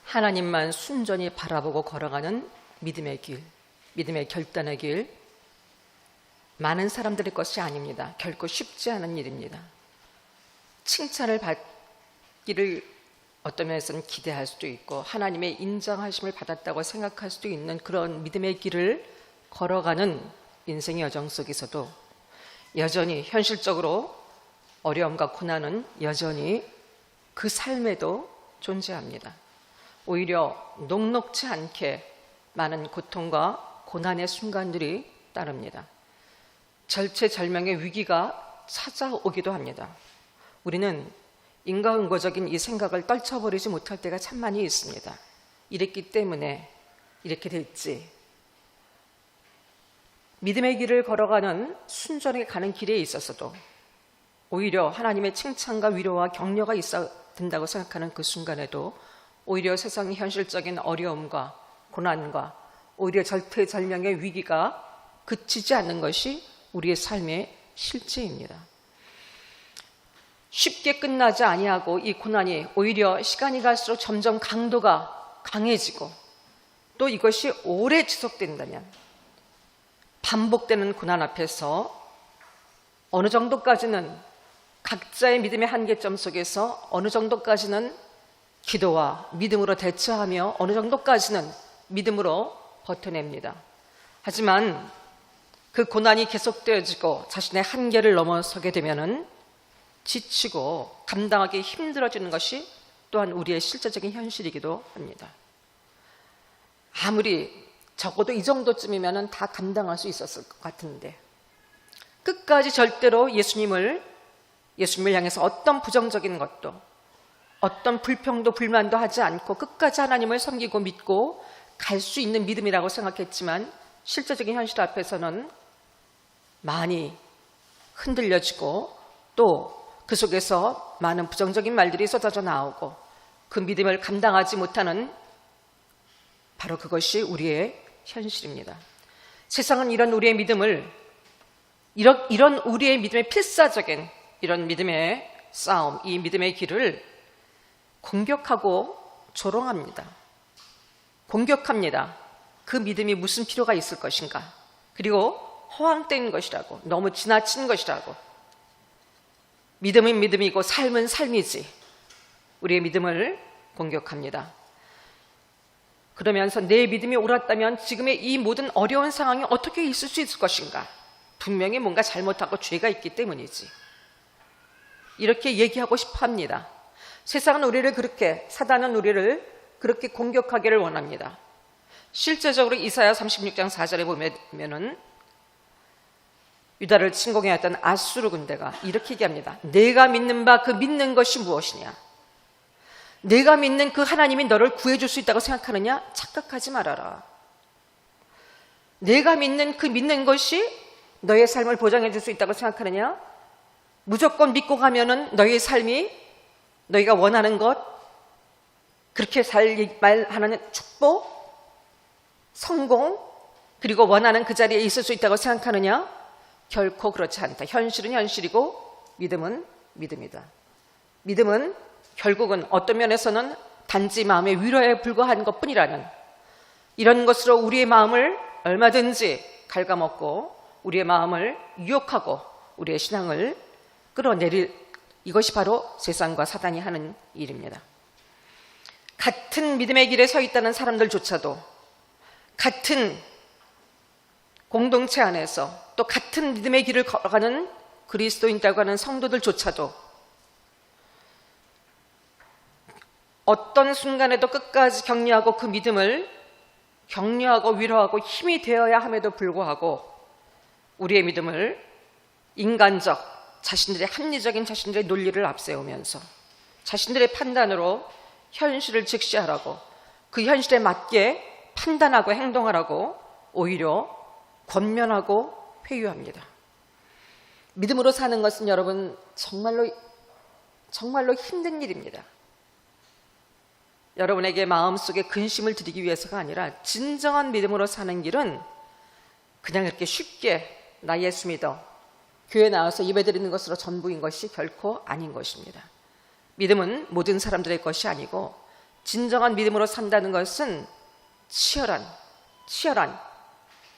하나님만 순전히 바라보고 걸어가는 믿음의 길, 믿음의 결단의 길, 많은 사람들의 것이 아닙니다. 결코 쉽지 않은 일입니다. 칭찬을 받기를 어떤 면에서는 기대할 수도 있고 하나님의 인정하심을 받았다고 생각할 수도 있는 그런 믿음의 길을 걸어가는 인생의 여정 속에서도 여전히 현실적으로 어려움과 고난은 여전히 그 삶에도 존재합니다. 오히려 녹록지 않게 많은 고통과 고난의 순간들이 따릅니다. 절체절명의 위기가 찾아오기도 합니다. 우리는 인과응보적인 이 생각을 떨쳐버리지 못할 때가 참 많이 있습니다. 이랬기 때문에 이렇게 됐지. 믿음의 길을 걸어가는 순전히 가는 길에 있어서도 오히려 하나님의 칭찬과 위로와 격려가 있어야 된다고 생각하는 그 순간에도 오히려 세상의 현실적인 어려움과 고난과 오히려 절체절명의 위기가 그치지 않는 것이 우리의 삶의 실제입니다. 쉽게 끝나지 아니하고 이 고난이 오히려 시간이 갈수록 점점 강도가 강해지고 또 이것이 오래 지속된다면 반복되는 고난 앞에서 어느 정도까지는 각자의 믿음의 한계점 속에서 어느 정도까지는 기도와 믿음으로 대처하며 어느 정도까지는 믿음으로 버텨냅니다. 하지만 그 고난이 계속되어지고 자신의 한계를 넘어서게 되면은 지치고 감당하기 힘들어지는 것이 또한 우리의 실제적인 현실이기도 합니다. 아무리 적어도 이 정도쯤이면 다 감당할 수 있었을 것 같은데 끝까지 절대로 예수님을 향해서 어떤 부정적인 것도 어떤 불평도 불만도 하지 않고 끝까지 하나님을 섬기고 믿고 갈 수 있는 믿음이라고 생각했지만 실제적인 현실 앞에서는 많이 흔들려지고 또 그 속에서 많은 부정적인 말들이 쏟아져 나오고 그 믿음을 감당하지 못하는 바로 그것이 우리의 현실입니다. 세상은 이런 우리의 믿음을 이런 우리의 믿음의 필사적인 이런 믿음의 싸움, 이 믿음의 길을 공격하고 조롱합니다. 공격합니다. 그 믿음이 무슨 필요가 있을 것인가? 그리고 허황된 것이라고, 너무 지나친 것이라고. 믿음은 믿음이고 삶은 삶이지. 우리의 믿음을 공격합니다. 그러면서 내 믿음이 옳았다면 지금의 이 모든 어려운 상황이 어떻게 있을 수 있을 것인가? 분명히 뭔가 잘못하고 죄가 있기 때문이지. 이렇게 얘기하고 싶어 합니다. 세상은 우리를 그렇게, 사단은 우리를 그렇게 공격하기를 원합니다. 실제적으로 이사야 36장 4절에 보면은 유다를 침공해왔던 아수르 군대가 이렇게 얘기합니다. 내가 믿는 바 그 믿는 것이 무엇이냐? 내가 믿는 그 하나님이 너를 구해줄 수 있다고 생각하느냐? 착각하지 말아라. 내가 믿는 그 믿는 것이 너의 삶을 보장해 줄 수 있다고 생각하느냐? 무조건 믿고 가면은 너의 삶이 너희가 원하는 것, 그렇게 말하는 축복, 성공, 그리고 원하는 그 자리에 있을 수 있다고 생각하느냐? 결코 그렇지 않다. 현실은 현실이고 믿음은 믿음이다. 믿음은 결국은 어떤 면에서는 단지 마음의 위로에 불과한 것뿐이라는 이런 것으로 우리의 마음을 얼마든지 갉아먹고 우리의 마음을 유혹하고 우리의 신앙을 끌어내릴 이것이 바로 세상과 사단이 하는 일입니다. 같은 믿음의 길에 서 있다는 사람들조차도 같은 공동체 안에서 또 같은 믿음의 길을 걸어가는 그리스도인이라고 하는 성도들조차도 어떤 순간에도 끝까지 격려하고 그 믿음을 격려하고 위로하고 힘이 되어야 함에도 불구하고 우리의 믿음을 인간적, 자신들의 합리적인 자신들의 논리를 앞세우면서 자신들의 판단으로 현실을 직시하라고 그 현실에 맞게 판단하고 행동하라고 오히려 권면하고 회유합니다. 믿음으로 사는 것은 여러분 정말로 힘든 일입니다. 여러분에게 마음속에 근심을 드리기 위해서가 아니라 진정한 믿음으로 사는 길은 그냥 이렇게 쉽게 나 예수 믿어 교회 나와서 예배드리는 것으로 전부인 것이 결코 아닌 것입니다. 믿음은 모든 사람들의 것이 아니고 진정한 믿음으로 산다는 것은 치열한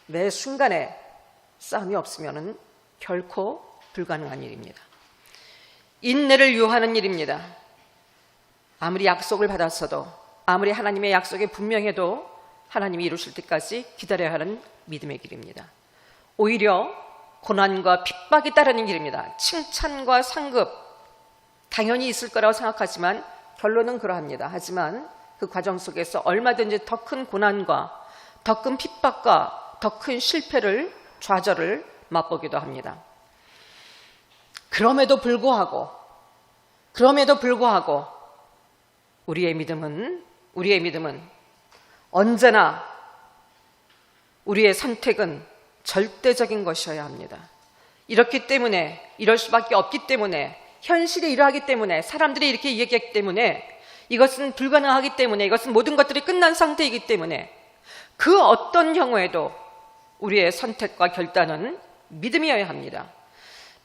매 순간에 싸움이 없으면 결코 불가능한 일입니다. 인내를 요하는 일입니다. 아무리 약속을 받았어도, 아무리 하나님의 약속이 분명해도 하나님이 이루실 때까지 기다려야 하는 믿음의 길입니다. 오히려 고난과 핍박이 따르는 길입니다. 칭찬과 상급 당연히 있을 거라고 생각하지만 결론은 그러합니다. 하지만 그 과정 속에서 얼마든지 더 큰 고난과 더 큰 핍박과 더 큰 실패를, 좌절을 맛보기도 합니다. 그럼에도 불구하고 우리의 믿음은 언제나, 우리의 선택은 절대적인 것이어야 합니다. 이렇기 때문에, 이럴 수밖에 없기 때문에, 현실이 이러하기 때문에, 사람들이 이렇게 얘기하기 때문에, 이것은 불가능하기 때문에, 이것은 모든 것들이 끝난 상태이기 때문에 그 어떤 경우에도 우리의 선택과 결단은 믿음이어야 합니다.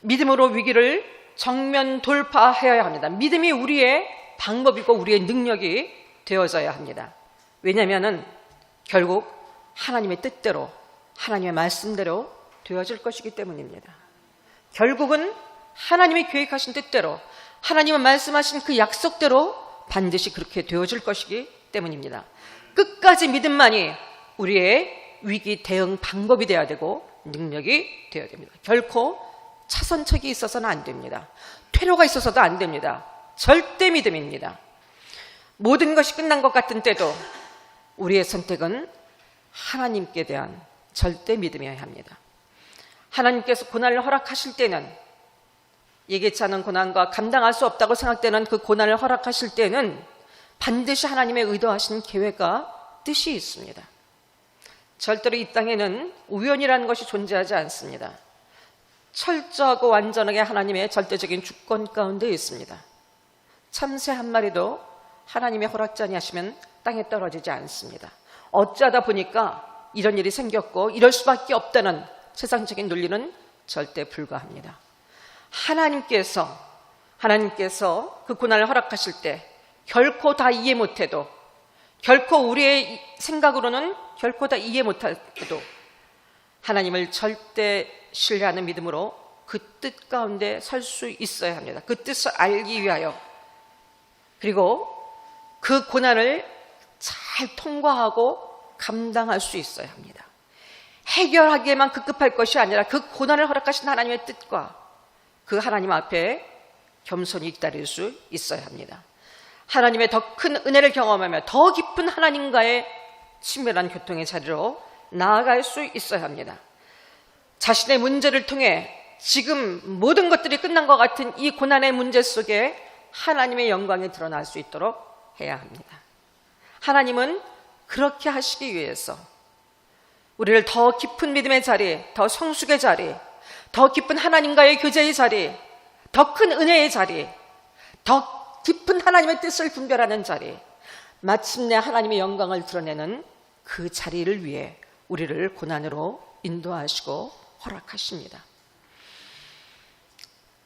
믿음으로 위기를 정면 돌파해야 합니다. 믿음이 우리의 방법이고 우리의 능력이 되어져야 합니다. 왜냐하면 결국 하나님의 뜻대로, 하나님의 말씀대로 되어질 것이기 때문입니다. 결국은 하나님이 계획하신 뜻대로, 하나님은 말씀하신 그 약속대로 반드시 그렇게 되어질 것이기 때문입니다. 끝까지 믿음만이 우리의 위기 대응 방법이 되어야 되고 능력이 되어야 됩니다. 결코 차선책이 있어서는 안 됩니다. 퇴로가 있어서도 안 됩니다. 절대 믿음입니다. 모든 것이 끝난 것 같은 때도 우리의 선택은 하나님께 대한 절대 믿음이어야 합니다. 하나님께서 고난을 허락하실 때는, 예기치 않은 고난과 감당할 수 없다고 생각되는 그 고난을 허락하실 때는 반드시 하나님의 의도하신 계획과 뜻이 있습니다. 절대로 이 땅에는 우연이라는 것이 존재하지 않습니다. 철저하고 완전하게 하나님의 절대적인 주권 가운데 있습니다. 참새 한 마리도 하나님의 허락지 아니하시면 땅에 떨어지지 않습니다. 어쩌다 보니까 이런 일이 생겼고 이럴 수밖에 없다는 세상적인 논리는 절대 불가합니다. 하나님께서 그 고난을 허락하실 때 결코 다 이해 못해도, 결코 우리의 생각으로는 결코 다 이해 못해도 하나님을 절대 신뢰하는 믿음으로 그 뜻 가운데 설 수 있어야 합니다. 그 뜻을 알기 위하여, 그리고 그 고난을 잘 통과하고 감당할 수 있어야 합니다. 해결하기에만 급급할 것이 아니라 그 고난을 허락하신 하나님의 뜻과 그 하나님 앞에 겸손히 기다릴 수 있어야 합니다. 하나님의 더 큰 은혜를 경험하며 더 깊은 하나님과의 친밀한 교통의 자리로 나아갈 수 있어야 합니다. 자신의 문제를 통해 지금 모든 것들이 끝난 것 같은 이 고난의 문제 속에 하나님의 영광이 드러날 수 있도록 해야 합니다. 하나님은 그렇게 하시기 위해서 우리를 더 깊은 믿음의 자리, 더 성숙의 자리, 더 깊은 하나님과의 교제의 자리, 더 큰 은혜의 자리, 더 깊은 하나님의 뜻을 분별하는 자리, 마침내 하나님의 영광을 드러내는 그 자리를 위해 우리를 고난으로 인도하시고 허락하십니다.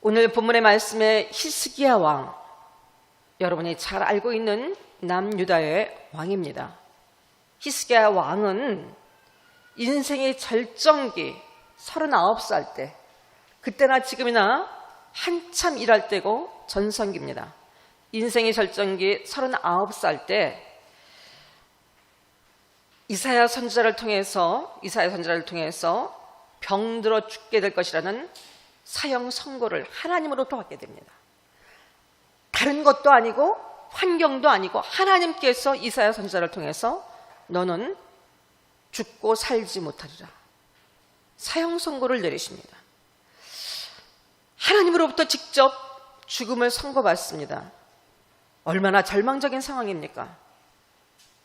오늘 본문의 말씀에 히스기야 왕, 여러분이 잘 알고 있는 남유다의 왕입니다. 히스기야 왕은 인생의 절정기 39살 때, 그때나 지금이나 한참 일할 때고 전성기입니다. 인생의 절정기 39살 때 이사야 선지자를 통해서 병들어 죽게 될 것이라는 사형 선고를 하나님으로부터 받게 됩니다. 다른 것도 아니고 환경도 아니고 하나님께서 이사야 선지자를 통해서 너는 죽고 살지 못하리라, 사형 선고를 내리십니다. 하나님으로부터 직접 죽음을 선고받습니다. 얼마나 절망적인 상황입니까?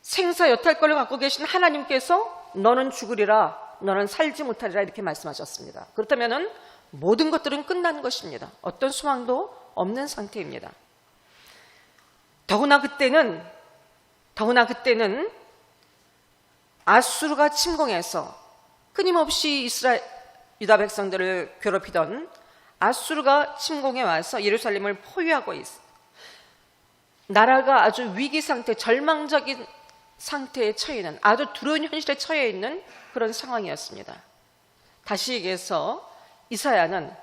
생사 여탈권을 갖고 계신 하나님께서 너는 죽으리라, 너는 살지 못하리라 이렇게 말씀하셨습니다. 그렇다면 모든 것들은 끝난 것입니다. 어떤 소망도 없는 상태입니다. 더구나 그때는 아수르가 침공해서 끊임없이 유다 백성들을 괴롭히던 아수르가 침공해 와서 예루살렘을 포위하고 있습니다. 나라가 아주 위기 상태, 절망적인 상태에 처해 있는, 아주 두려운 현실에 처해 있는 그런 상황이었습니다. 다시 얘기해서 이사야는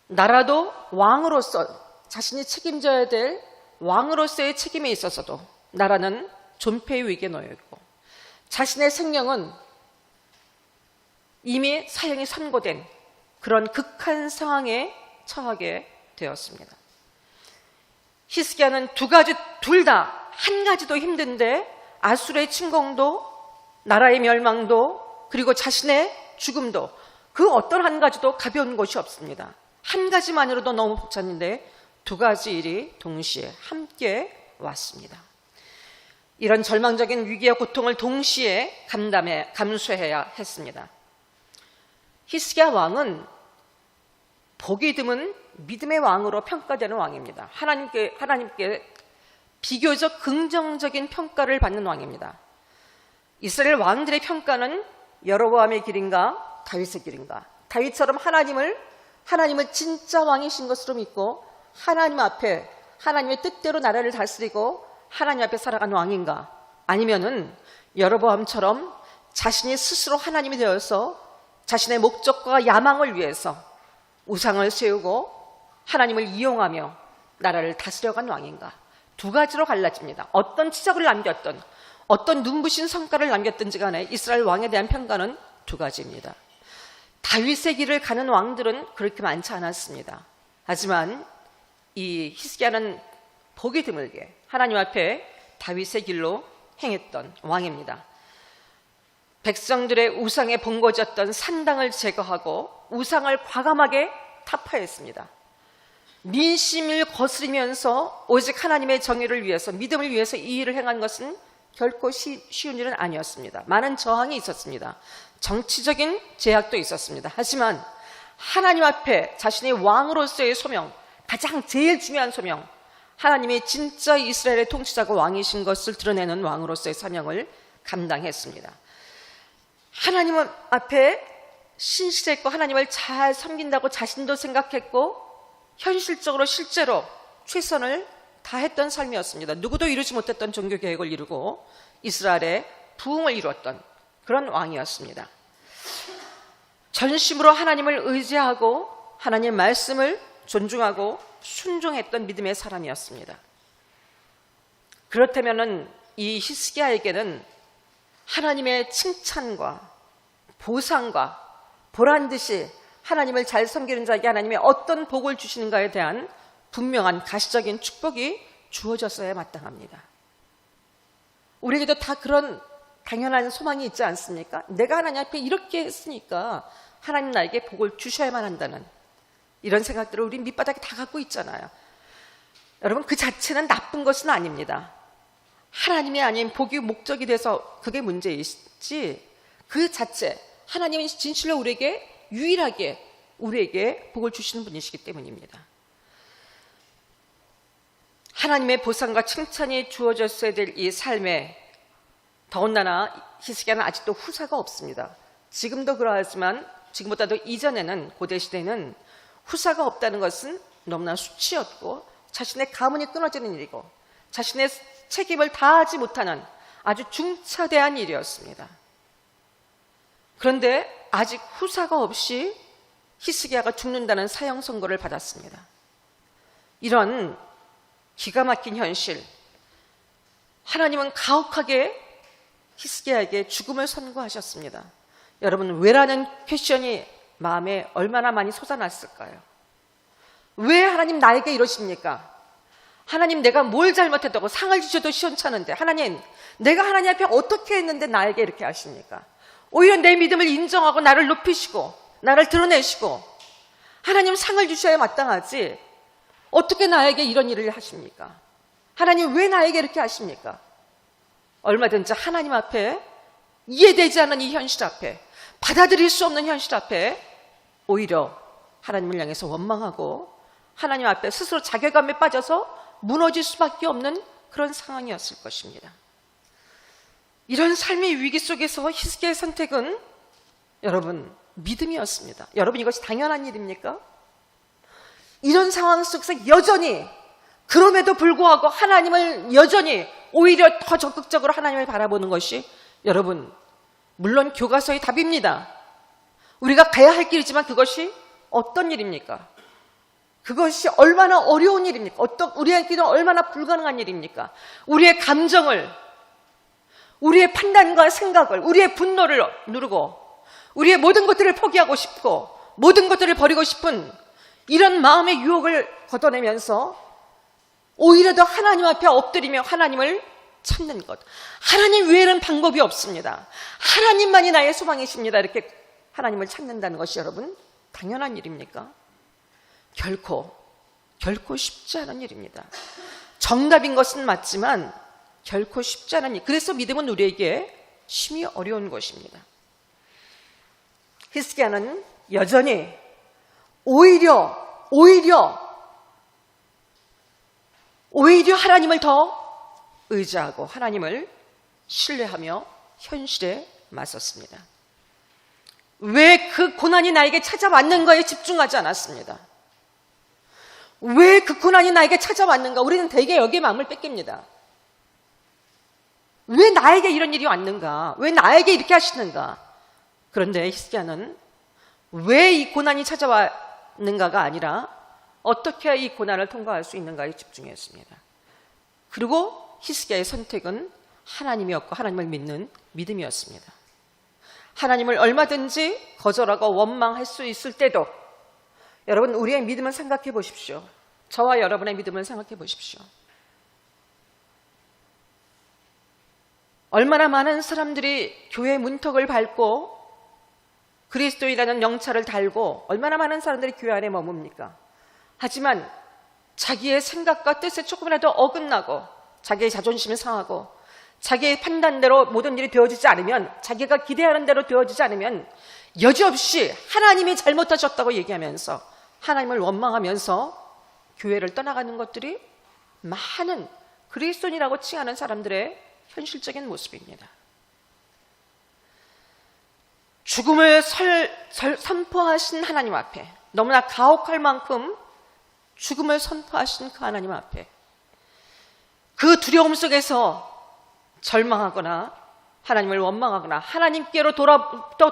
나라도 왕으로서 자신이 책임져야 될 왕으로서의 책임에 있어서도 나라는 존폐의 위기에 놓여 있고, 자신의 생명은 이미 사형이 선고된 그런 극한 상황에 처하게 되었습니다. 히스기야는 두 가지, 둘 다 한 가지도 힘든데 아수르의 침공도, 나라의 멸망도, 그리고 자신의 죽음도, 그 어떤 한 가지도 가벼운 것이 없습니다. 한 가지만으로도 너무 벅찼는데 두 가지 일이 동시에 함께 왔습니다. 이런 절망적인 위기와 고통을 동시에 감수해야 했습니다. 히스기야 왕은 보기 드문 믿음의 왕으로 평가되는 왕입니다. 하나님께 비교적 긍정적인 평가를 받는 왕입니다. 이스라엘 왕들의 평가는 여로보암의 길인가 다윗의 길인가, 다윗처럼 하나님을 진짜 왕이신 것으로 믿고 하나님 앞에 하나님의 뜻대로 나라를 다스리고 하나님 앞에 살아가는 왕인가, 아니면은 여로보암처럼 자신이 스스로 하나님이 되어서 자신의 목적과 야망을 위해서 우상을 세우고 하나님을 이용하며 나라를 다스려간 왕인가, 두 가지로 갈라집니다. 어떤 치적을 남겼던, 어떤 눈부신 성과를 남겼든지 간에 이스라엘 왕에 대한 평가는 두 가지입니다. 다윗의 길을 가는 왕들은 그렇게 많지 않았습니다. 하지만 이 히스기야는 보기 드물게 하나님 앞에 다윗의 길로 행했던 왕입니다. 백성들의 우상에 번거졌던 산당을 제거하고 우상을 과감하게 타파했습니다. 민심을 거스리면서 오직 하나님의 정의를 위해서, 믿음을 위해서 이 일을 행한 것은 결코 쉬운 일은 아니었습니다. 많은 저항이 있었습니다. 정치적인 제약도 있었습니다. 하지만 하나님 앞에 자신의 왕으로서의 소명, 가장 제일 중요한 소명, 하나님이 진짜 이스라엘의 통치자고 왕이신 것을 드러내는 왕으로서의 사명을 감당했습니다. 하나님 앞에 신실했고 하나님을 잘 섬긴다고 자신도 생각했고 현실적으로 실제로 최선을 다했던 삶이었습니다. 누구도 이루지 못했던 종교개혁을 이루고 이스라엘의 부흥을 이루었던 그런 왕이었습니다. 전심으로 하나님을 의지하고 하나님의 말씀을 존중하고 순종했던 믿음의 사람이었습니다. 그렇다면 이 히스기야에게는 하나님의 칭찬과 보상과 보란듯이 하나님을 잘 섬기는 자에게 하나님의 어떤 복을 주시는가에 대한 분명한 가시적인 축복이 주어졌어야 마땅합니다. 우리에게도 다 그런 당연한 소망이 있지 않습니까? 내가 하나님 앞에 이렇게 했으니까 하나님 나에게 복을 주셔야만 한다는 이런 생각들을 우리 밑바닥에 다 갖고 있잖아요. 여러분, 그 자체는 나쁜 것은 아닙니다. 하나님이 아닌 복이 목적이 돼서 그게 문제이지, 그 자체 하나님은 진실로 우리에게 유일하게 우리에게 복을 주시는 분이시기 때문입니다. 하나님의 보상과 칭찬이 주어졌어야 될 이 삶에 더군다나 히스기야는 아직도 후사가 없습니다. 지금도 그러하지만 지금보다도 이전에는, 고대시대는 후사가 없다는 것은 너무나 수치였고 자신의 가문이 끊어지는 일이고 자신의 책임을 다하지 못하는 아주 중차대한 일이었습니다. 그런데 아직 후사가 없이 히스기야가 죽는다는 사형 선고를 받았습니다. 이런 기가 막힌 현실, 하나님은 가혹하게 히스기야에게 죽음을 선고하셨습니다. 여러분, 왜라는 퀘션이 마음에 얼마나 많이 솟아났을까요? 왜 하나님 나에게 이러십니까? 하나님, 내가 뭘 잘못했다고 상을 주셔도 시원찮은데, 하나님, 내가 하나님 앞에 어떻게 했는데 나에게 이렇게 하십니까? 오히려 내 믿음을 인정하고 나를 높이시고 나를 드러내시고 하나님 상을 주셔야 마땅하지 어떻게 나에게 이런 일을 하십니까? 하나님, 왜 나에게 이렇게 하십니까? 얼마든지 하나님 앞에, 이해되지 않는 이 현실 앞에, 받아들일 수 없는 현실 앞에 오히려 하나님을 향해서 원망하고 하나님 앞에 스스로 자괴감에 빠져서 무너질 수밖에 없는 그런 상황이었을 것입니다. 이런 삶의 위기 속에서 히스기야의 선택은 여러분, 믿음이었습니다. 여러분, 이것이 당연한 일입니까? 이런 상황 속에서 여전히 그럼에도 불구하고 하나님을 여전히 오히려 더 적극적으로 하나님을 바라보는 것이 여러분 물론 교과서의 답입니다. 우리가 가야 할 길이지만 그것이 어떤 일입니까? 그것이 얼마나 어려운 일입니까? 우리에게는 얼마나 불가능한 일입니까? 우리의 감정을, 우리의 판단과 생각을, 우리의 분노를 누르고 우리의 모든 것들을 포기하고 싶고 모든 것들을 버리고 싶은 이런 마음의 유혹을 걷어내면서 오히려 더 하나님 앞에 엎드리며 하나님을 찾는 것. 하나님 외에는 방법이 없습니다. 하나님만이 나의 소망이십니다. 이렇게 하나님을 찾는다는 것이 여러분 당연한 일입니까? 결코 쉽지 않은 일입니다. 정답인 것은 맞지만 결코 쉽지 않은 일. 그래서 믿음은 우리에게 심히 어려운 것입니다. 히스기야는 여전히 오히려 하나님을 더 의지하고 하나님을 신뢰하며 현실에 맞섰습니다. 왜 그 고난이 나에게 찾아왔는가에 집중하지 않았습니다. 왜 그 고난이 나에게 찾아왔는가? 우리는 대개 여기에 마음을 뺏깁니다. 왜 나에게 이런 일이 왔는가? 왜 나에게 이렇게 하시는가? 그런데 히스기야는 왜 이 고난이 찾아왔는가가 아니라 어떻게 이 고난을 통과할 수 있는가에 집중했습니다. 그리고 히스기야의 선택은 하나님이었고 하나님을 믿는 믿음이었습니다. 하나님을 얼마든지 거절하고 원망할 수 있을 때도 여러분 우리의 믿음을 생각해 보십시오. 저와 여러분의 믿음을 생각해 보십시오. 얼마나 많은 사람들이 교회 문턱을 밟고 그리스도인이라는 명찰을 달고 얼마나 많은 사람들이 교회 안에 머뭅니까? 하지만 자기의 생각과 뜻에 조금이라도 어긋나고 자기의 자존심이 상하고 자기의 판단대로 모든 일이 되어지지 않으면 자기가 기대하는 대로 되어지지 않으면 여지없이 하나님이 잘못하셨다고 얘기하면서 하나님을 원망하면서 교회를 떠나가는 것들이 많은 그리스도인이라고 칭하는 사람들의 현실적인 모습입니다. 죽음을 선포하신 하나님 앞에 너무나 가혹할 만큼 죽음을 선포하신 그 하나님 앞에 그 두려움 속에서 절망하거나 하나님을 원망하거나 하나님께로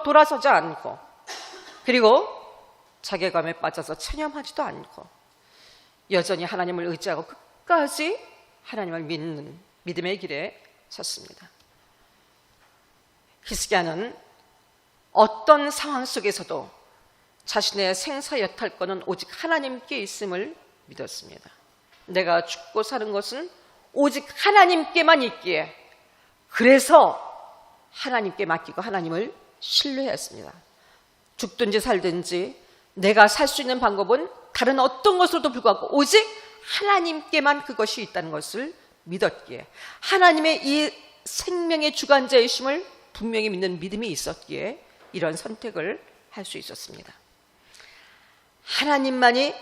돌아서지 않고 그리고 자괴감에 빠져서 체념하지도 않고 여전히 하나님을 의지하고 끝까지 하나님을 믿는 믿음의 길에 섰습니다. 히스기야는 어떤 상황 속에서도 자신의 생사여탈권은 오직 하나님께 있음을 믿었습니다. 내가 죽고 사는 것은 오직 하나님께만 있기에 그래서 하나님께 맡기고 하나님을 신뢰했습니다. 죽든지 살든지 내가 살 수 있는 방법은 다른 어떤 것으로도 불구하고 오직 하나님께만 그것이 있다는 것을 믿었기에 하나님의 이 생명의 주관자이심을 분명히 믿는 믿음이 있었기에 이런 선택을 할 수 있었습니다. 하나님만이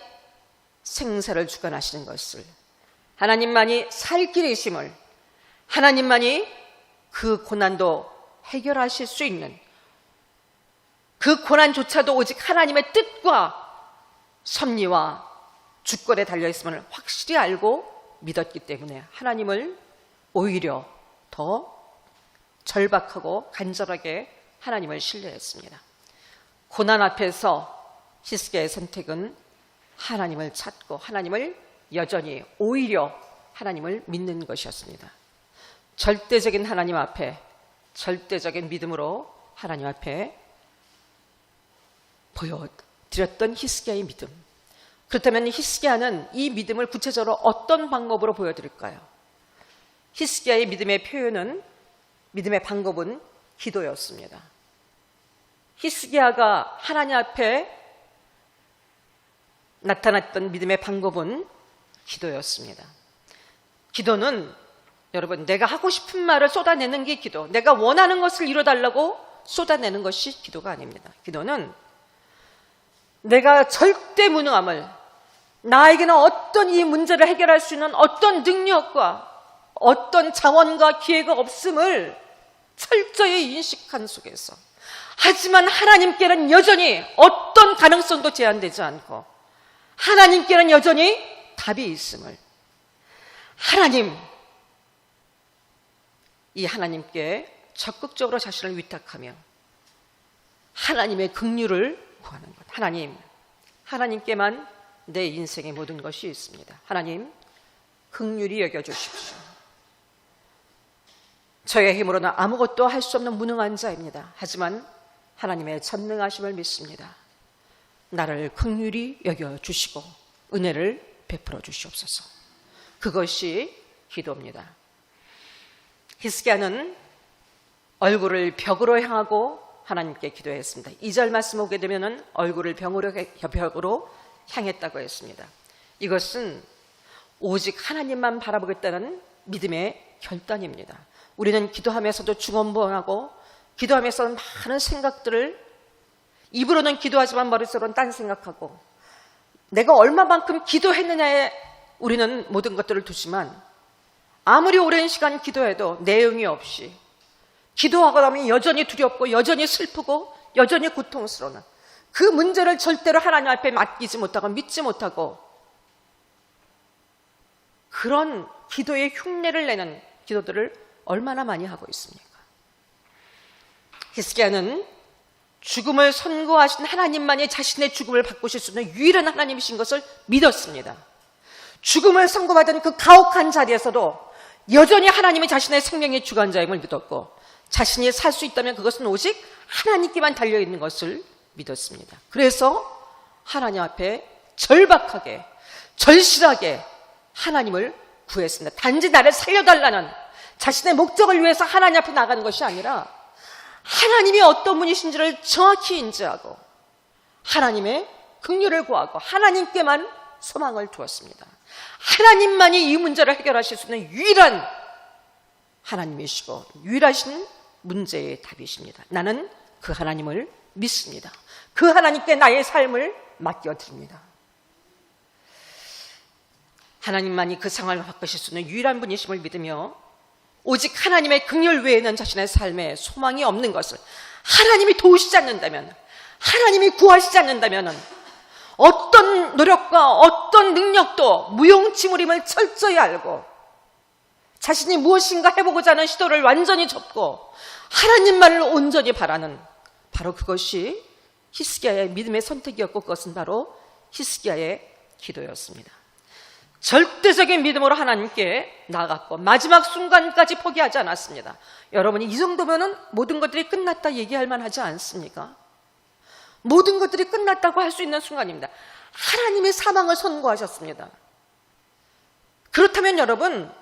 생사를 주관하시는 것을 하나님만이 살 길이심을 하나님만이 그 고난도 해결하실 수 있는 그 고난조차도 오직 하나님의 뜻과 섭리와 주권에 달려있음을 확실히 알고 믿었기 때문에 하나님을 오히려 더 절박하고 간절하게 하나님을 신뢰했습니다. 고난 앞에서 히스기야의 선택은 하나님을 찾고 하나님을 여전히 오히려 하나님을 믿는 것이었습니다. 절대적인 하나님 앞에 절대적인 믿음으로 하나님 앞에 보여드렸던 히스기야의 믿음. 그렇다면 히스기야는 이 믿음을 구체적으로 어떤 방법으로 보여드릴까요? 히스기야의 믿음의 표현은 믿음의 방법은 기도였습니다. 히스기야가 하나님 앞에 나타났던 믿음의 방법은 기도였습니다. 기도는 여러분 내가 하고 싶은 말을 쏟아내는 게 기도, 내가 원하는 것을 이뤄달라고 쏟아내는 것이 기도가 아닙니다. 기도는 내가 절대 무능함을, 나에게는 어떤 이 문제를 해결할 수 있는 어떤 능력과 어떤 자원과 기회가 없음을 철저히 인식한 속에서, 하지만 하나님께는 여전히 어떤 가능성도 제한되지 않고 하나님께는 여전히 답이 있음을 하나님, 이 하나님께 적극적으로 자신을 위탁하며 하나님의 긍휼을 구하는 것. 하나님, 하나님께만 내 인생의 모든 것이 있습니다. 하나님, 긍휼히 여겨주십시오. 저의 힘으로는 아무것도 할 수 없는 무능한 자입니다. 하지만 하나님의 전능하심을 믿습니다. 나를 긍휼히 여겨주시고 은혜를 베풀어 주시옵소서. 그것이 기도입니다. 히스기야는 얼굴을 벽으로 향하고 하나님께 기도했습니다. 2절 말씀 오게 되면 얼굴을 벽으로 향했다고 했습니다. 이것은 오직 하나님만 바라보겠다는 믿음의 결단입니다. 우리는 기도하면서도 중언부언하고 기도하면서는 많은 생각들을 입으로는 기도하지만 머릿속으로는 딴 생각하고 내가 얼마만큼 기도했느냐에 우리는 모든 것들을 두지만 아무리 오랜 시간 기도해도 내용이 없이 기도하고 나면 여전히 두렵고 여전히 슬프고 여전히 고통스러운 그 문제를 절대로 하나님 앞에 맡기지 못하고 믿지 못하고 그런 기도의 흉내를 내는 기도들을 얼마나 많이 하고 있습니까? 히스기야는 죽음을 선고하신 하나님만이 자신의 죽음을 바꾸실 수 있는 유일한 하나님이신 것을 믿었습니다. 죽음을 선고받은 그 가혹한 자리에서도 여전히 하나님이 자신의 생명의 주관자임을 믿었고 자신이 살 수 있다면 그것은 오직 하나님께만 달려있는 것을 믿었습니다. 그래서 하나님 앞에 절박하게 절실하게 하나님을 구했습니다. 단지 나를 살려달라는 자신의 목적을 위해서 하나님 앞에 나가는 것이 아니라 하나님이 어떤 분이신지를 정확히 인지하고 하나님의 긍휼을 구하고 하나님께만 소망을 두었습니다. 하나님만이 이 문제를 해결하실 수 있는 유일한 하나님이시고 유일하신 문제의 답이십니다. 나는 그 하나님을 믿습니다. 그 하나님께 나의 삶을 맡겨드립니다. 하나님만이 그 상황을 바꾸실 수 있는 유일한 분이심을 믿으며 오직 하나님의 긍휼 외에는 자신의 삶에 소망이 없는 것을 하나님이 도우시지 않는다면 하나님이 구하시지 않는다면 어떤 노력과 어떤 능력도 무용지물임을 철저히 알고 자신이 무엇인가 해보고자 하는 시도를 완전히 접고 하나님만을 온전히 바라는 바로 그것이 히스기야의 믿음의 선택이었고 그것은 바로 히스기야의 기도였습니다. 절대적인 믿음으로 하나님께 나아갔고 마지막 순간까지 포기하지 않았습니다. 여러분이 이 정도면 모든 것들이 끝났다 얘기할 만하지 않습니까? 모든 것들이 끝났다고 할 수 있는 순간입니다. 하나님이 사망을 선고하셨습니다. 그렇다면 여러분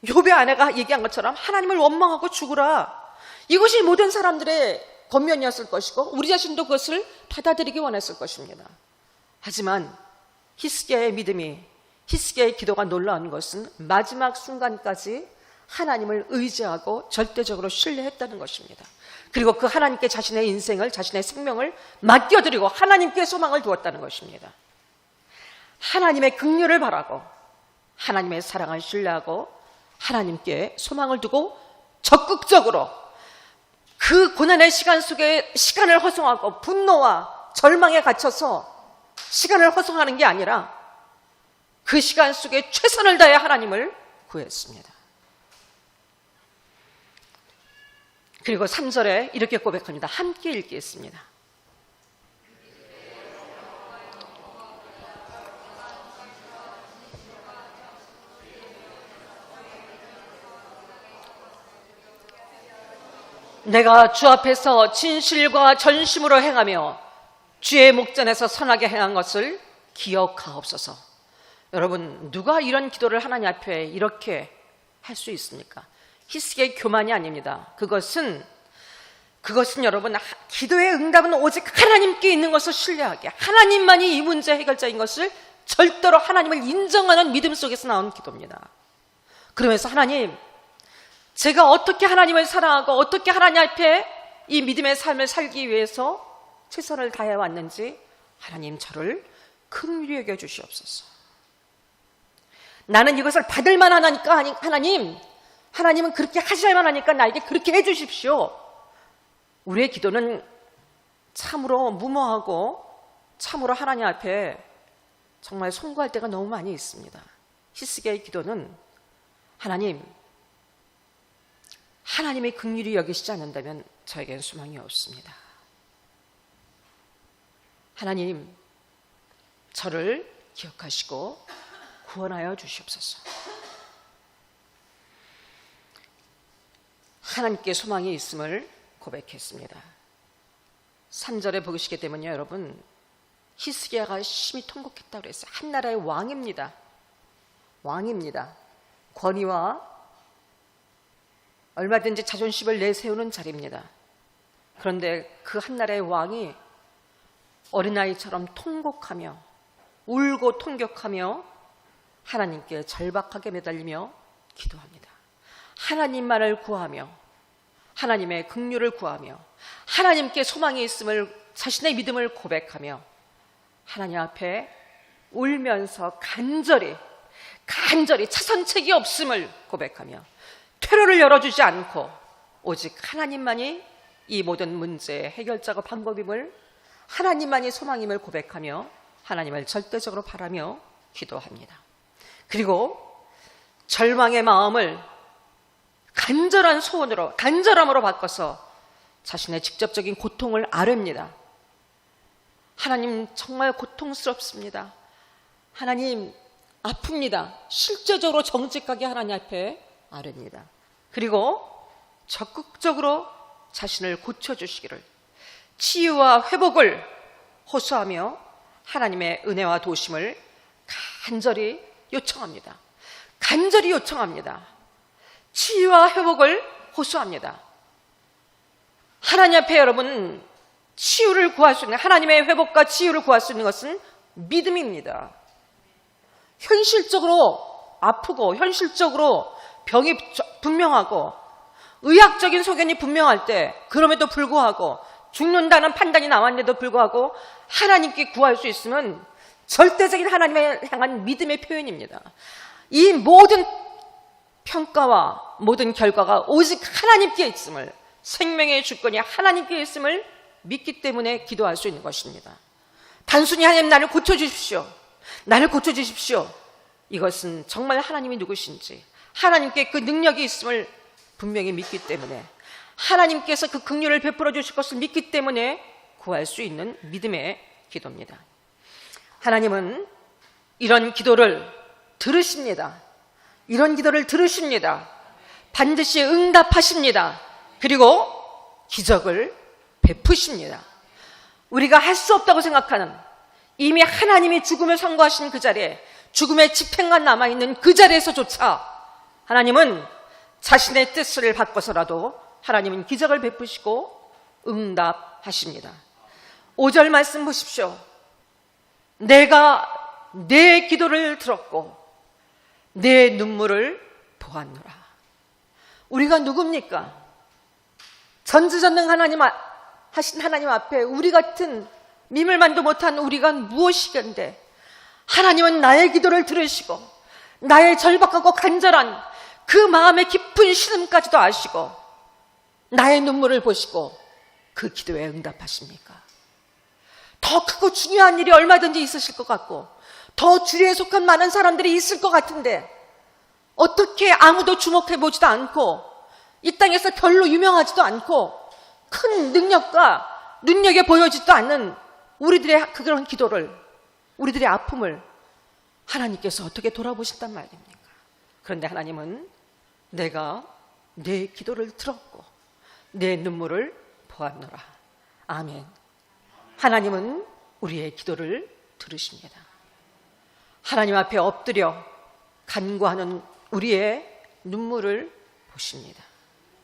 욥의 아내가 얘기한 것처럼 하나님을 원망하고 죽으라. 이것이 모든 사람들의 권면이었을 것이고 우리 자신도 그것을 받아들이기 원했을 것입니다. 하지만 히스기야의 믿음이 히스기야의 기도가 놀라운 것은 마지막 순간까지 하나님을 의지하고 절대적으로 신뢰했다는 것입니다. 그리고 그 하나님께 자신의 인생을 자신의 생명을 맡겨드리고 하나님께 소망을 두었다는 것입니다. 하나님의 긍휼을 바라고 하나님의 사랑을 신뢰하고 하나님께 소망을 두고 적극적으로 그 고난의 시간 속에 시간을 허송하고 분노와 절망에 갇혀서 시간을 허송하는 게 아니라 그 시간 속에 최선을 다해 하나님을 구했습니다. 그리고 3절에 이렇게 고백합니다. 함께 읽겠습니다. 내가 주 앞에서 진실과 전심으로 행하며 주의 목전에서 선하게 행한 것을 기억하옵소서. 여러분 누가 이런 기도를 하나님 앞에 이렇게 할 수 있습니까? 히스기야의 교만이 아닙니다. 그것은 여러분 기도의 응답은 오직 하나님께 있는 것을 신뢰하게 하나님만이 이 문제 해결자인 것을 절대로 하나님을 인정하는 믿음 속에서 나온 기도입니다. 그러면서 하나님 제가 어떻게 하나님을 사랑하고 어떻게 하나님 앞에 이 믿음의 삶을 살기 위해서 최선을 다해 왔는지 하나님 저를 긍휼히 여겨 주시옵소서. 나는 이것을 받을 만하니까 하나님은 그렇게 하실 만하니까 나에게 그렇게 해 주십시오. 우리의 기도는 참으로 무모하고 참으로 하나님 앞에 정말 송구할 때가 너무 많이 있습니다. 히스기야의 기도는 하나님의 긍휼히 여기시지 않는다면 저에겐 소망이 없습니다. 하나님, 저를 기억하시고 구원하여 주시옵소서. 하나님께 소망이 있음을 고백했습니다. 3절에 보시게 되면요, 여러분, 히스기야가 심히 통곡했다고 그랬어요. 한 나라의 왕입니다. 권위와 얼마든지 자존심을 내세우는 자리입니다. 그런데 그 한 나라의 왕이 어린아이처럼 통곡하며 울고 통곡하며 하나님께 절박하게 매달리며 기도합니다. 하나님만을 구하며 하나님의 긍휼을 구하며 하나님께 소망이 있음을, 자신의 믿음을 고백하며 하나님 앞에 울면서 간절히 차선책이 없음을 고백하며 퇴로를 열어주지 않고 오직 하나님만이 이 모든 문제의 해결자고 방법임을, 하나님만이 소망임을 고백하며 하나님을 절대적으로 바라며 기도합니다. 그리고 절망의 마음을 간절한 소원으로, 간절함으로 바꿔서 자신의 직접적인 고통을 아뢰입니다. 하나님, 정말 고통스럽습니다. 하나님, 아픕니다. 실제적으로 정직하게 하나님 앞에 아뢰입니다. 그리고 적극적으로 자신을 고쳐주시기를, 치유와 회복을 호소하며 하나님의 은혜와 도심을 간절히 요청합니다. 치유와 회복을 호소합니다. 하나님 앞에 여러분, 치유를 구할 수 있는, 하나님의 회복과 치유를 구할 수 있는 것은 믿음입니다. 현실적으로 아프고 현실적으로 병이 분명하고 의학적인 소견이 분명할 때, 그럼에도 불구하고 죽는다는 판단이 나왔는데도 불구하고 하나님께 구할 수 있으면 절대적인 하나님을 향한 믿음의 표현입니다. 이 모든 평가와 모든 결과가 오직 하나님께 있음을, 생명의 주권이 하나님께 있음을 믿기 때문에 기도할 수 있는 것입니다. 단순히 하나님, 나를 고쳐주십시오, 이것은 정말 하나님이 누구신지, 하나님께 그 능력이 있음을 분명히 믿기 때문에, 하나님께서 그 긍휼을 베풀어 주실 것을 믿기 때문에 구할 수 있는 믿음의 기도입니다. 하나님은 이런 기도를 들으십니다. 반드시 응답하십니다. 그리고 기적을 베푸십니다. 우리가 할 수 없다고 생각하는, 이미 하나님이 죽음을 선고하신 그 자리에, 죽음의 집행만 남아있는 그 자리에서조차 하나님은 자신의 뜻을 바꿔서라도 하나님은 기적을 베푸시고 응답하십니다. 5절 말씀 보십시오. 내가 내 기도를 들었고 내 눈물을 보았노라. 우리가 누굽니까? 전지전능 하신 하나님 앞에 우리 같은 미물만도 못한 우리가 무엇이건데, 하나님은 나의 기도를 들으시고 나의 절박하고 간절한 그 마음의 깊은 신음까지도 아시고 나의 눈물을 보시고 그 기도에 응답하십니까? 더 크고 중요한 일이 얼마든지 있으실 것 같고 더 주리에 속한 많은 사람들이 있을 것 같은데, 어떻게 아무도 주목해보지도 않고 이 땅에서 별로 유명하지도 않고 큰 능력과 능력에 보여지지도 않는 우리들의 그런 기도를, 우리들의 아픔을 하나님께서 어떻게 돌아보신단 말입니까? 그런데 하나님은 내가 내 기도를 들었고 내 눈물을 보았노라. 아멘. 하나님은 우리의 기도를 들으십니다. 하나님 앞에 엎드려 간구하는 우리의 눈물을 보십니다.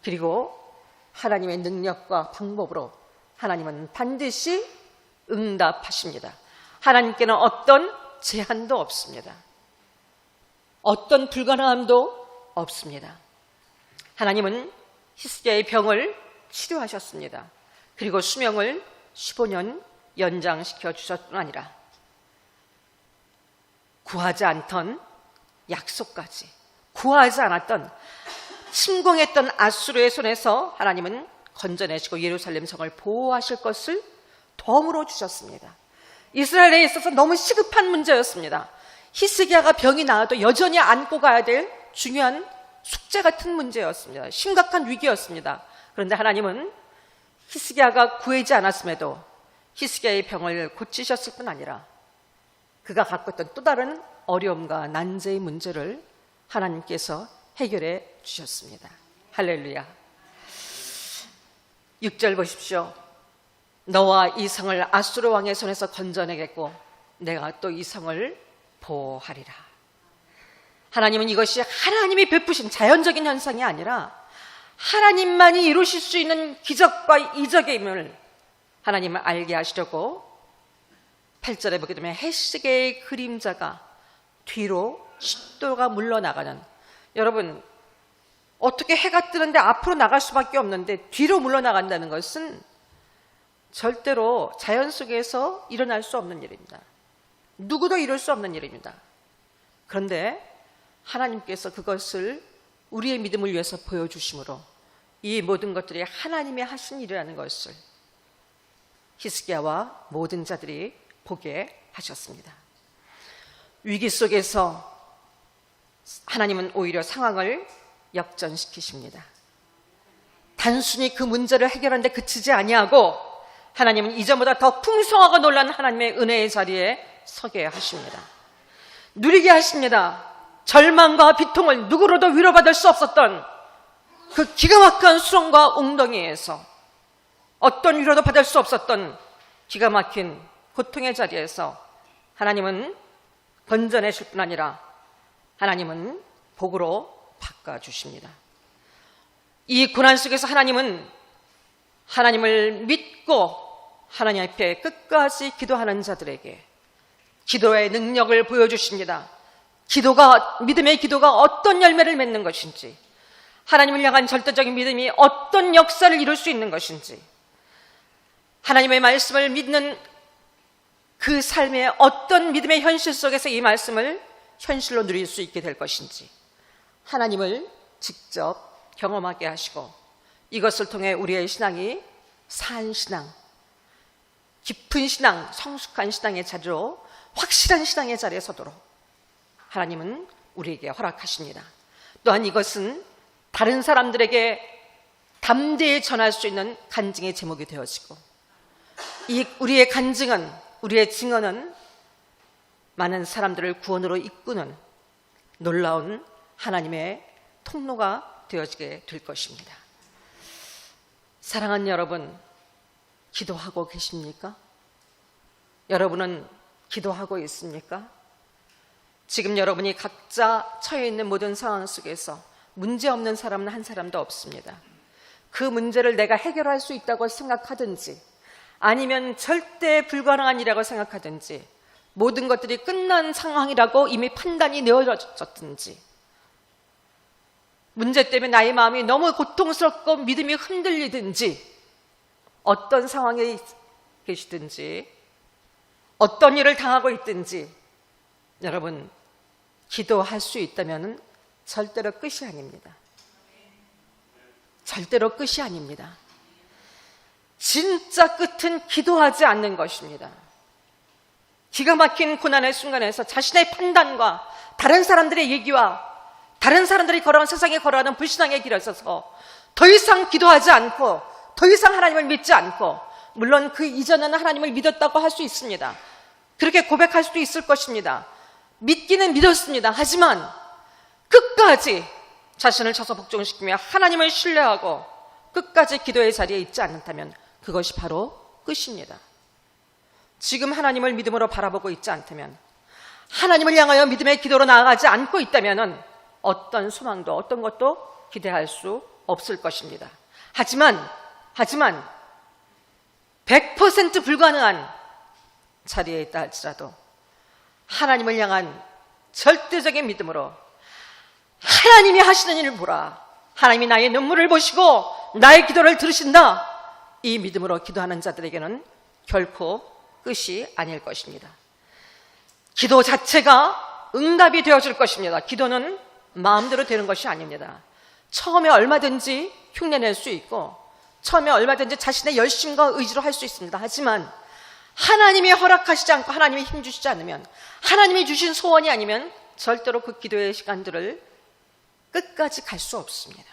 그리고 하나님의 능력과 방법으로 하나님은 반드시 응답하십니다. 하나님께는 어떤 제한도 없습니다. 어떤 불가능함도 없습니다. 하나님은 히스기야의 병을 치료하셨습니다. 그리고 수명을 15년 연장시켜 주셨뿐 아니라 구하지 않던 약속까지, 구하지 않았던, 침공했던 아수르의 손에서 하나님은 건져내시고 예루살렘 성을 보호하실 것을 덤으로 주셨습니다. 이스라엘에 있어서 너무 시급한 문제였습니다. 히스기야가 병이 나아도 여전히 안고 가야 될 중요한 숙제 같은 문제였습니다. 심각한 위기였습니다. 그런데 하나님은 히스기야가 구하지 않았음에도 히스기야의 병을 고치셨을 뿐 아니라 그가 갖고 있던 또 다른 어려움과 난제의 문제를 하나님께서 해결해 주셨습니다. 할렐루야. 6절 보십시오. 너와 이 성을 아수르 왕의 손에서 건져내겠고 내가 또 이 성을 보호하리라. 하나님은 이것이 하나님이 베푸신 자연적인 현상이 아니라 하나님만이 이루실 수 있는 기적과 이적임을 하나님을 알게 하시려고 8절에 보게 되면 해시계의 그림자가 뒤로 십도가 물러나가는, 여러분 어떻게 해가 뜨는데 앞으로 나갈 수밖에 없는데 뒤로 물러나간다는 것은 절대로 자연 속에서 일어날 수 없는 일입니다. 누구도 이룰 수 없는 일입니다. 그런데 하나님께서 그것을 우리의 믿음을 위해서 보여주심으로 이 모든 것들이 하나님이 하신 일이라는 것을 히스기야와 모든 자들이 보게 하셨습니다. 위기 속에서 하나님은 오히려 상황을 역전시키십니다. 단순히 그 문제를 해결하는데 그치지 아니하고 하나님은 이전보다 더 풍성하고 놀라운 하나님의 은혜의 자리에 서게 하십니다. 누리게 하십니다. 절망과 비통을 누구로도 위로받을 수 없었던 그 기가 막힌 수렁과 웅덩이에서, 어떤 위로도 받을 수 없었던 기가 막힌 고통의 자리에서 하나님은 건져내실 뿐 아니라 하나님은 복으로 바꿔주십니다. 이 고난 속에서 하나님은 하나님을 믿고 하나님 앞에 끝까지 기도하는 자들에게 기도의 능력을 보여주십니다. 믿음의 기도가 어떤 열매를 맺는 것인지, 하나님을 향한 절대적인 믿음이 어떤 역사를 이룰 수 있는 것인지, 하나님의 말씀을 믿는 그 삶의 어떤 믿음의 현실 속에서 이 말씀을 현실로 누릴 수 있게 될 것인지 하나님을 직접 경험하게 하시고, 이것을 통해 우리의 신앙이 산 신앙, 깊은 신앙, 성숙한 신앙의 자리로, 확실한 신앙의 자리에 서도록 하나님은 우리에게 허락하십니다. 또한 이것은 다른 사람들에게 담대히 전할 수 있는 간증의 제목이 되어지고, 우리의 간증은, 우리의 증언은 많은 사람들을 구원으로 이끄는 놀라운 하나님의 통로가 되어지게 될 것입니다. 사랑하는 여러분, 기도하고 계십니까? 여러분은 기도하고 있습니까? 지금 여러분이 각자 처해 있는 모든 상황 속에서 문제 없는 사람은 한 사람도 없습니다. 그 문제를 내가 해결할 수 있다고 생각하든지 아니면 절대 불가능한 일이라고 생각하든지 모든 것들이 끝난 상황이라고 이미 판단이 내어졌든지, 문제 때문에 나의 마음이 너무 고통스럽고 믿음이 흔들리든지, 어떤 상황에 계시든지 어떤 일을 당하고 있든지, 여러분 기도할 수 있다면 절대로 끝이 아닙니다. 절대로 끝이 아닙니다. 진짜 끝은 기도하지 않는 것입니다. 기가 막힌 고난의 순간에서 자신의 판단과 다른 사람들의 얘기와 다른 사람들이 걸어온 세상에 걸어가는 불신앙의 길에 있어서 더 이상 기도하지 않고 더 이상 하나님을 믿지 않고, 물론 그 이전에는 하나님을 믿었다고 할 수 있습니다. 그렇게 고백할 수도 있을 것입니다. 믿기는 믿었습니다. 하지만 끝까지 자신을 쳐서 복종시키며 하나님을 신뢰하고 끝까지 기도의 자리에 있지 않는다면 그것이 바로 끝입니다. 지금 하나님을 믿음으로 바라보고 있지 않다면, 하나님을 향하여 믿음의 기도로 나아가지 않고 있다면 어떤 소망도 어떤 것도 기대할 수 없을 것입니다. 하지만 100% 불가능한 자리에 있다 할지라도 하나님을 향한 절대적인 믿음으로 하나님이 하시는 일을 보라, 하나님이 나의 눈물을 보시고 나의 기도를 들으신다, 이 믿음으로 기도하는 자들에게는 결코 끝이 아닐 것입니다. 기도 자체가 응답이 되어줄 것입니다. 기도는 마음대로 되는 것이 아닙니다. 처음에 얼마든지 흉내낼 수 있고 처음에 얼마든지 자신의 열심과 의지로 할 수 있습니다. 하지만 하나님이 허락하시지 않고 하나님이 힘주시지 않으면, 하나님이 주신 소원이 아니면 절대로 그 기도의 시간들을 끝까지 갈 수 없습니다.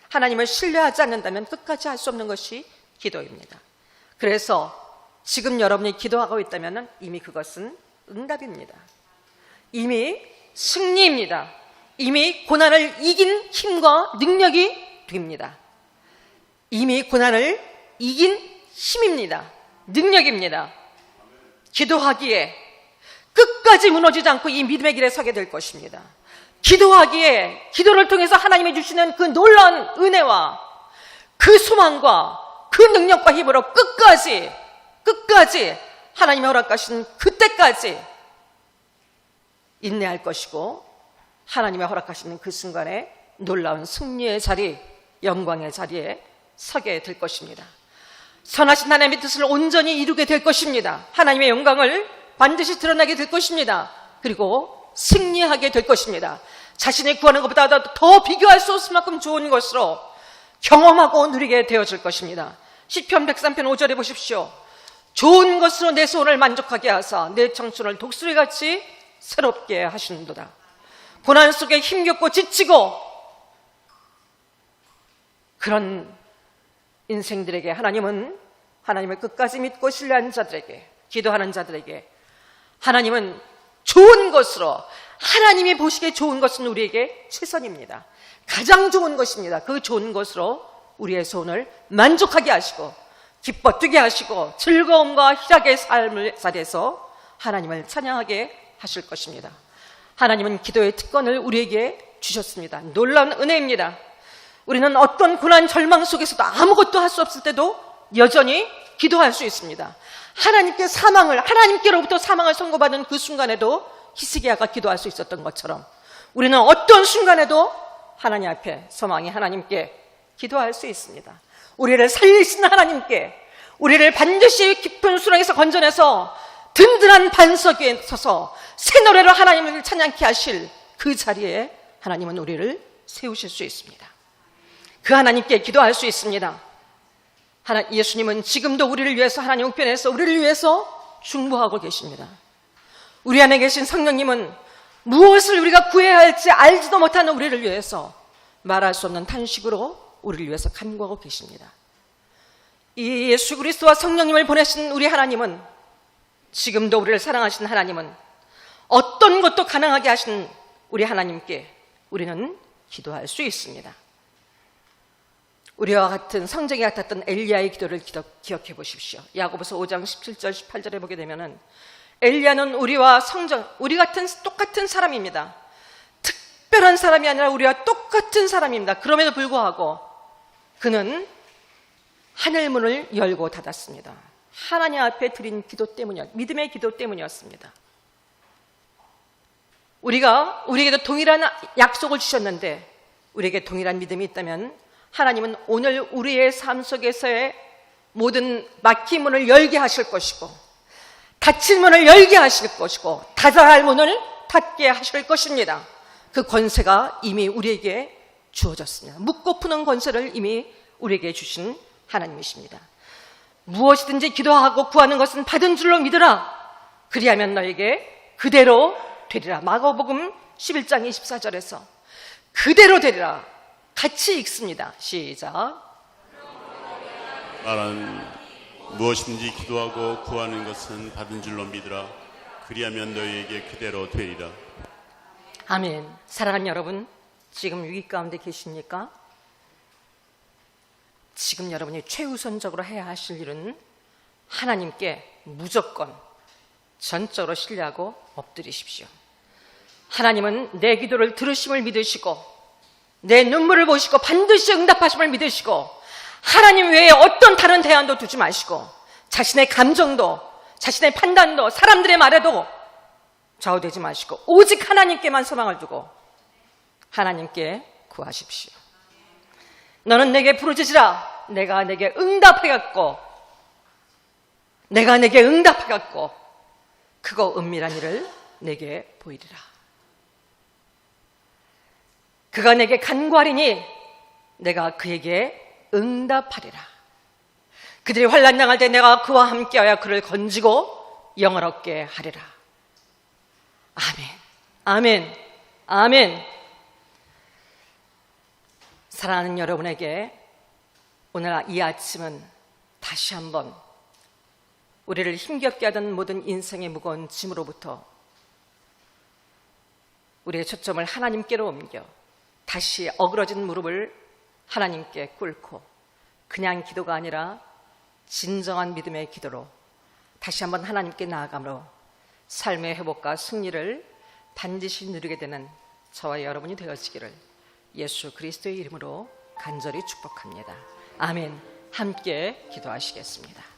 하나님을 신뢰하지 않는다면 끝까지 할 수 없는 것이 기도입니다. 그래서 지금 여러분이 기도하고 있다면 이미 그것은 응답입니다. 이미 승리입니다. 이미 고난을 이긴 힘과 능력이 됩니다. 이미 고난을 이긴 힘입니다. 능력입니다. 기도하기에 끝까지 무너지지 않고 이 믿음의 길에 서게 될 것입니다. 기도하기에 기도를 통해서 하나님이 주시는 그 놀라운 은혜와 그 소망과 그 능력과 힘으로 끝까지 하나님이 허락하신 그때까지 인내할 것이고, 하나님이 허락하시는 그 순간에 놀라운 승리의 자리, 영광의 자리에 서게 될 것입니다. 선하신 하나님의 뜻을 온전히 이루게 될 것입니다. 하나님의 영광을 반드시 드러나게 될 것입니다. 그리고 승리하게 될 것입니다. 자신이 구하는 것보다 더 비교할 수 없을 만큼 좋은 것으로 경험하고 누리게 되어질 것입니다. 시편 103편 5절에 보십시오. 좋은 것으로 내 소원을 만족하게 하사 내 청춘을 독수리같이 새롭게 하시는도다. 고난 속에 힘겹고 지치고 그런 인생들에게 하나님은, 하나님을 끝까지 믿고 신뢰하는 자들에게, 기도하는 자들에게 하나님은 좋은 것으로, 하나님이 보시기에 좋은 것은 우리에게 최선입니다. 가장 좋은 것입니다. 그 좋은 것으로 우리의 소원을 만족하게 하시고 기뻐 뛰게 하시고 즐거움과 희락의 삶을 살아서 하나님을 찬양하게 하실 것입니다. 하나님은 기도의 특권을 우리에게 주셨습니다. 놀라운 은혜입니다. 우리는 어떤 고난 절망 속에서도 아무것도 할 수 없을 때도 여전히 기도할 수 있습니다. 하나님께로부터 사망을 선고받은 그 순간에도 히스기야가 기도할 수 있었던 것처럼 우리는 어떤 순간에도 하나님 앞에 소망이 하나님께 기도할 수 있습니다. 우리를 살리신 하나님께, 우리를 반드시 깊은 수렁에서 건져내서 든든한 반석 위에 서서 새 노래로 하나님을 찬양케 하실 그 자리에 하나님은 우리를 세우실 수 있습니다. 그 하나님께 기도할 수 있습니다. 예수님은 지금도 우리를 위해서 하나님 우편에서 우리를 위해서 중보하고 계십니다. 우리 안에 계신 성령님은 무엇을 우리가 구해야 할지 알지도 못하는 우리를 위해서 말할 수 없는 탄식으로 우리를 위해서 간구하고 계십니다. 이 예수 그리스도와 성령님을 보내신 우리 하나님은, 지금도 우리를 사랑하신 하나님은, 어떤 것도 가능하게 하신 우리 하나님께 우리는 기도할 수 있습니다. 우리와 같은 성정이 같았던 엘리야의 기도를 기억해 보십시오. 야고보서 5장 17절 18절에 보게 되면은 엘리야는 우리 같은 똑같은 사람입니다. 특별한 사람이 아니라 우리와 똑같은 사람입니다. 그럼에도 불구하고 그는 하늘문을 열고 닫았습니다. 하나님 앞에 드린 기도 때문이었습니다. 믿음의 기도 때문이었습니다. 우리에게도 동일한 약속을 주셨는데, 우리에게 동일한 믿음이 있다면 하나님은 오늘 우리의 삶 속에서의 모든 막힌 문을 열게 하실 것이고, 닫힌 문을 열게 하실 것이고, 닫아야 할 문을 닫게 하실 것입니다. 그 권세가 이미 우리에게 주어졌습니다. 묻고 푸는 권세를 이미 우리에게 주신 하나님이십니다. 무엇이든지 기도하고 구하는 것은 받은 줄로 믿으라. 그리하면 너에게 그대로 되리라. 마가복음 11장 24절에서 그대로 되리라. 같이 읽습니다. 시작. 말하는 무엇이든지 기도하고 구하는 것은 받은 줄로 믿으라. 그리하면 너희에게 그대로 되리라. 아멘. 사랑하는 여러분, 지금 위기 가운데 계십니까? 지금 여러분이 최우선적으로 해야 하실 일은 하나님께 무조건 전적으로 신뢰하고 엎드리십시오. 하나님은 내 기도를 들으심을 믿으시고 내 눈물을 보시고 반드시 응답하심을 믿으시고, 하나님 외에 어떤 다른 대안도 두지 마시고 자신의 감정도, 자신의 판단도, 사람들의 말에도 좌우되지 마시고 오직 하나님께만 소망을 두고 하나님께 구하십시오. 너는 내게 부르짖으라. 내가 내게 응답하겠고 그거 은밀한 일을 내게 보이리라. 그가 내게 간구하리니 내가 그에게 응답하리라. 그들이 환난 당할 때 내가 그와 함께하여 그를 건지고 영을 얻게 하리라. 아멘, 아멘, 아멘. 사랑하는 여러분에게 오늘 이 아침은 다시 한번 우리를 힘겹게 하던 모든 인생의 무거운 짐으로부터 우리의 초점을 하나님께로 옮겨 다시 어그러진 무릎을 하나님께 꿇고 그냥 기도가 아니라 진정한 믿음의 기도로 다시 한번 하나님께 나아감으로 삶의 회복과 승리를 반드시 누리게 되는 저와 여러분이 되어지기를 예수 그리스도의 이름으로 간절히 축복합니다. 아멘. 함께 기도하시겠습니다.